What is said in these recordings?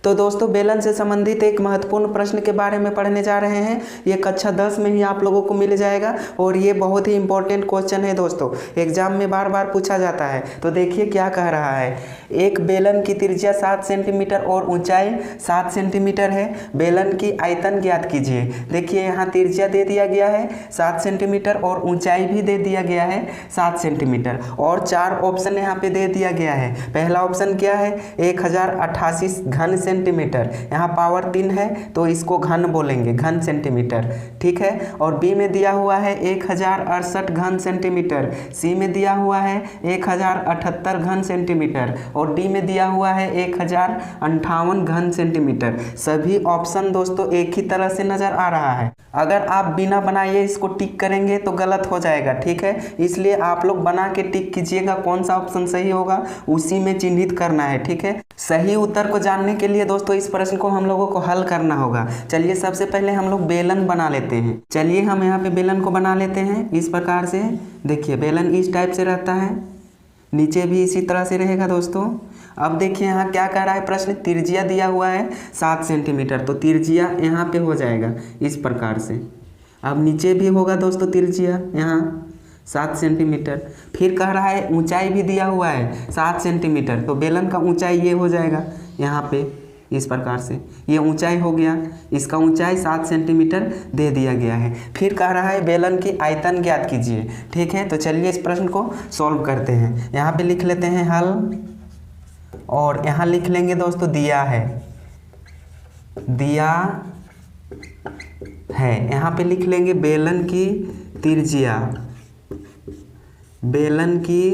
तो दोस्तों बेलन से संबंधित एक महत्वपूर्ण प्रश्न के बारे में पढ़ने जा रहे हैं। ये कक्षा 10 में ही आप लोगों को मिल जाएगा और ये बहुत ही इंपॉर्टेंट क्वेश्चन है दोस्तों, एग्जाम में बार बार पूछा जाता है। तो देखिए क्या कह रहा है, एक बेलन की त्रिज्या 7 सेंटीमीटर और ऊंचाई 7 सेंटीमीटर है, बेलन की आयतन ज्ञात कीजिए। देखिए यहाँ त्रिज्या दे दिया गया है 7 सेंटीमीटर और ऊंचाई भी दे दिया गया है 7 सेंटीमीटर और 4 ऑप्शन यहाँ पे दे दिया गया है। पहला ऑप्शन क्या है, 1088 घन सेंटीमीटर, यहाँ पावर 3 है तो इसको घन बोलेंगे, घन सेंटीमीटर, ठीक है। और बी में दिया हुआ है 1068 घन सेंटीमीटर, सी में दिया हुआ है 1078 घन सेंटीमीटर और डी में दिया हुआ है 1058 घन सेंटीमीटर। सभी ऑप्शन दोस्तों एक ही तरह से नजर आ रहा है। अगर आप बिना बनाए इसको टिक करेंगे तो गलत हो जाएगा, ठीक है। इसलिए आप लोग बना के टिक कीजिएगा, कौन सा ऑप्शन सही होगा उसी में चिन्हित करना है, ठीक है। सही उत्तर को जानने के लिए दोस्तों इस प्रश्न को हम लोगों को हल करना होगा। चलिए सबसे पहले हम लोग बेलन बना लेते हैं। चलिए हम यहाँ पे बेलन को बना लेते हैं इस प्रकार से। देखिए बेलन इस टाइप से रहता है, नीचे भी इसी तरह से रहेगा दोस्तों। अब देखिए यहाँ क्या कह रहा है प्रश्न, त्रिज्या दिया हुआ है 7 सेंटीमीटर, तो त्रिज्या यहाँ पे हो जाएगा इस प्रकार से। अब नीचे भी होगा दोस्तों त्रिज्या यहाँ 7 सेंटीमीटर। फिर कह रहा है ऊंचाई भी दिया हुआ है 7 सेंटीमीटर, तो बेलन का ऊंचाई ये हो जाएगा यहाँ पे इस प्रकार से, ये ऊंचाई हो गया, इसका ऊंचाई 7 सेंटीमीटर दे दिया गया है। फिर कह रहा है बेलन की आयतन ज्ञात कीजिए, ठीक है। तो चलिए इस प्रश्न को सॉल्व करते हैं। यहाँ पे लिख लेते हैं हल और यहाँ लिख लेंगे दोस्तों दिया है, दिया है। यहाँ पे लिख लेंगे बेलन की त्रिज्या, बेलन की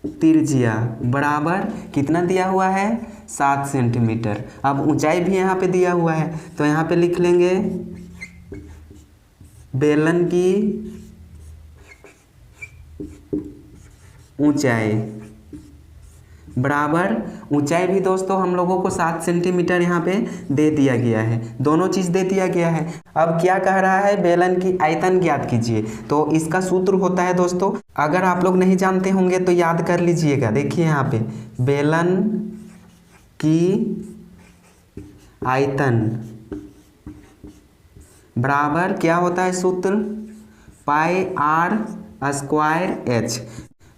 त्रिज्या बराबर कितना दिया हुआ है 7 सेंटीमीटर। अब ऊंचाई भी यहाँ पे दिया हुआ है तो यहाँ पे लिख लेंगे बेलन की ऊंचाई बराबर, ऊंचाई भी दोस्तों हम लोगों को 7 सेंटीमीटर यहाँ पे दे दिया गया है, दोनों चीज़ दे दिया गया है। अब क्या कह रहा है, बेलन की आयतन ज्ञात कीजिए। तो इसका सूत्र होता है दोस्तों, अगर आप लोग नहीं जानते होंगे तो याद कर लीजिएगा। देखिए यहाँ पे बेलन की आयतन बराबर क्या होता है सूत्र, पाई आर स्क्वायर एच,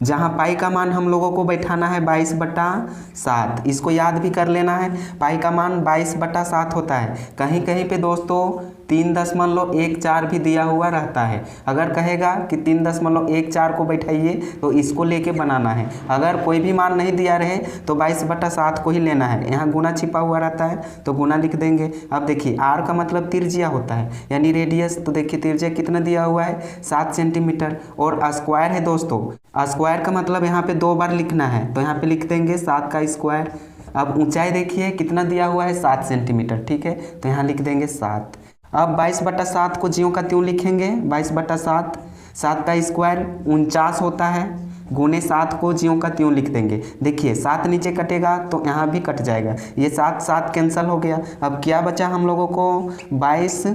जहाँ पाई का मान हम लोगों को बैठाना है 22/7। इसको याद भी कर लेना है, पाई का मान 22/7 होता है। कहीं कहीं पे दोस्तों 3.14 भी दिया हुआ रहता है। अगर कहेगा कि 3.14 को बैठाइए तो इसको लेके बनाना है। अगर कोई भी मान नहीं दिया रहे तो 22/7 को ही लेना है। यहाँ गुना छिपा हुआ रहता है तो गुना लिख देंगे। अब देखिए आर का मतलब त्रिज्या होता है यानी रेडियस, तो देखिए त्रिज्या कितना दिया हुआ है 7 सेंटीमीटर और स्क्वायर है दोस्तों। स्क्वायर का मतलब यहाँ पे 2 बार लिखना है तो यहाँ पे लिख देंगे 7 का स्क्वायर। अब ऊंचाई देखिए कितना दिया हुआ है 7 सेंटीमीटर, ठीक है, तो यहाँ लिख देंगे 7। अब 22/7 को ज्यों का त्यों लिखेंगे, 22/7, 7 का स्क्वायर 49 होता है, गुने 7 को ज्यों का त्यों लिख देंगे। देखिए 7 नीचे कटेगा तो यहाँ भी कट जाएगा, ये 7 कैंसिल हो गया। अब क्या बचा हम लोगों को, 22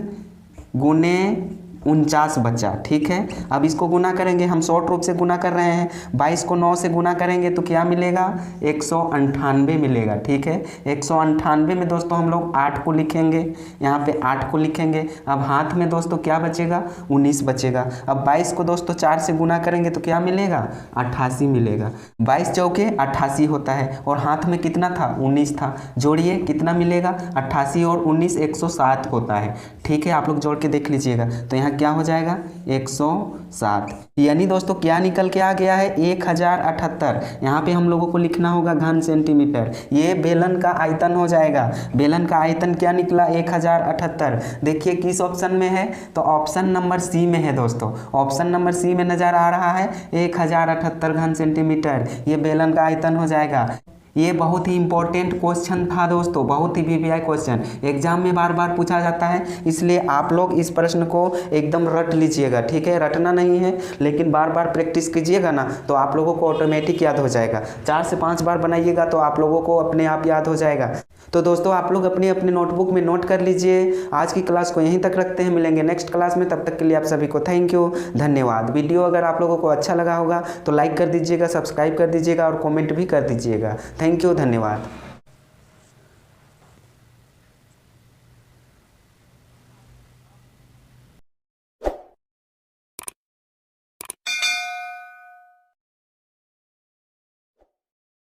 गुने 49 बचा, ठीक है। अब इसको गुना करेंगे, हम शॉर्ट रूप से गुना कर रहे हैं, 22 को 9 से गुना करेंगे तो क्या मिलेगा 198 मिलेगा, ठीक है। 198 में दोस्तों हम लोग 8 को लिखेंगे, यहाँ पे 8 को लिखेंगे। अब हाथ में दोस्तों क्या बचेगा 19 बचेगा। अब 22 को दोस्तों 4 से गुना करेंगे तो क्या मिलेगा 88 मिलेगा। 22 चौके 88 होता है और हाथ में कितना था 19 था, जोड़िए कितना मिलेगा 88 और 19 107 होता है, ठीक है। आप लोग जोड़ के देख लीजिएगा तो यहाँ क्या हो जाएगा 107। यानी दोस्तों क्या निकल के आ गया है 1078। यहाँ पे हम लोगों को लिखना होगा घन सेंटीमीटर, ये बेलन का आयतन हो जाएगा। बेलन का आयतन क्या निकला 1078। देखिए किस ऑप्शन में है, तो ऑप्शन नंबर सी में है दोस्तों, ऑप्शन नंबर सी में नजर आ रहा है 1078 घन सेंटीमीटर, ये बेलन का आयतन हो जाएगा। ये बहुत ही इंपॉर्टेंट क्वेश्चन था दोस्तों, बहुत ही वीवीआई क्वेश्चन एग्जाम में बार बार पूछा जाता है, इसलिए आप लोग इस प्रश्न को एकदम रट लीजिएगा, ठीक है। रटना नहीं है लेकिन बार बार प्रैक्टिस कीजिएगा ना तो आप लोगों को ऑटोमेटिक याद हो जाएगा। 4 से 5 बार बनाइएगा तो आप लोगों को अपने आप याद हो जाएगा। तो दोस्तों आप लोग अपने अपने नोटबुक में नोट कर लीजिए। आज की क्लास को यहीं तक रखते हैं, मिलेंगे नेक्स्ट क्लास में। तब तक के लिए आप सभी को थैंक यू, धन्यवाद। वीडियो अगर आप लोगों को अच्छा लगा होगा तो लाइक कर दीजिएगा, सब्सक्राइब कर दीजिएगा और कमेंट भी कर दीजिएगा। थैंक यू, धन्यवाद।